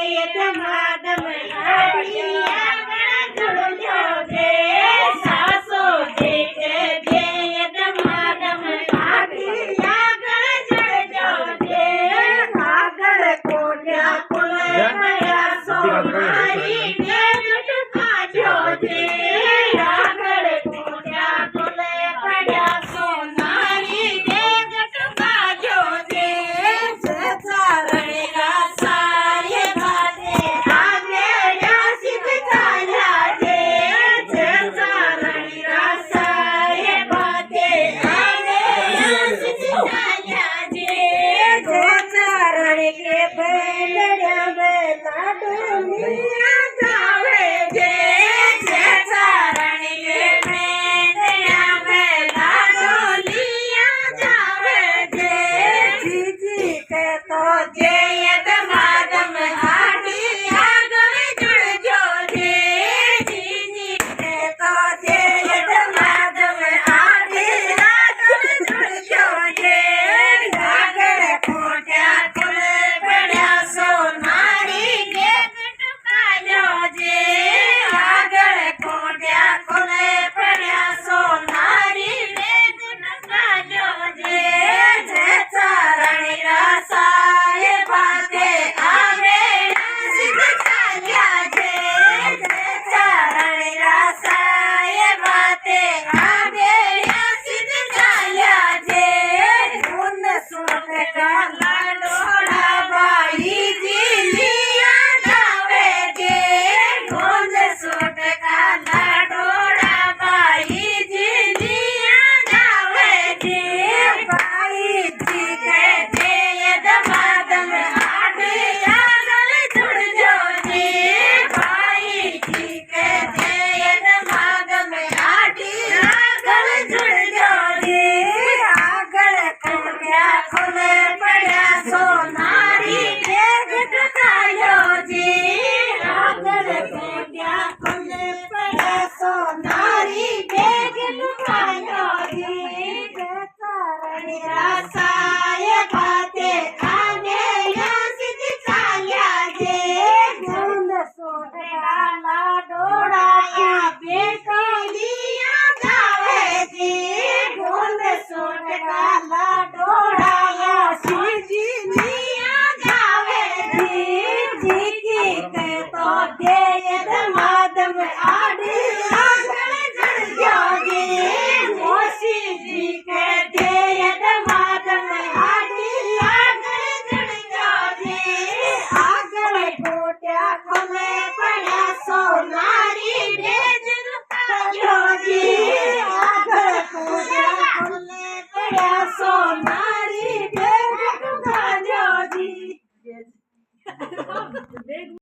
ધમાધમ લાડી આગળ જોડજો જે સાસો જે કે જે ધમાધમ લાડી આગળ જોડજો જે આગળ કોડ્યા કોલે પડ્યા સોનારી કે જુટકાજો જે આગળ કોડ્યા કોલે પડ્યા સોનારી કે જુટકાજો જે ચારણેલા સાયે ભાતે આગેલા સિદ્ધ ચાલ્યા જે ચારણેલા સાયે ભાતે આગેલા સિદ્ધ ચાલ્યા જે ચારણ કે બેલડ્યા બેલા ડોલિયા જાવે જે ચારણ કે બેલડ્યા બેલા ડોલિયા જાવે જે જીજી કે તો જે ધમાધમ હાડી આગળ જોડજો જે જીજી કે તો જે ધમાધમ હાડી આગળ જોડજો જે આગળ ખોટ્યા ખુલે પડ્યા સોનારી કે ટુકાજો જે આગળ ખોટ્યા ખુલે પડ્યા સોનારી કે ટુકાજો જે ચારણી રાસાએ ભાતે આગેલા સિદ્ધ ચાલ્યા જે ચારણી રાસાએ ભાતે આગેલા સિદ્ધ ચાલ્યા જે ગુણ સુખ કાલા ડોળા બાઈ જીલિયા જાવે જે ગુણ સુખ કાલા ડોળા બાઈ જીલિયા જાવે જે બાઈજી કે જે ધમાધમ હાડી આગળ જોડજો જે બાઈજી કે જે ધમાધમ હાડી આગળ જોડજો જે આગળ ખોટ્યા ખુલે પડ્યા સોનારી કે ટુકાયો જે આગળ ખોટ્યા ખુલે પડ્યા સોનારી કે ટુકાયો જે ચારણી રાસાએ ભાતે આગેલા સિદ્ધ ચાલ્યા જે ગુંદ સોટકાલા ડોળાયા બેટોલિયા જાવે જે ગુંદ સોટકાલા ડોળાયા શિવજીલિયા જાવે જે જીકી કે તો જે ધમાધમ આડી આગળ જડજો જે મોશીજી કે જે ધમાધમ આડી આગળ જડજો જે આગળ ખોટ્યા ખુલે પડ્યા સોનારી ભેજ રૂપાયો જે આગળ ખોટ્યા ખુલે પડ્યા સોનારી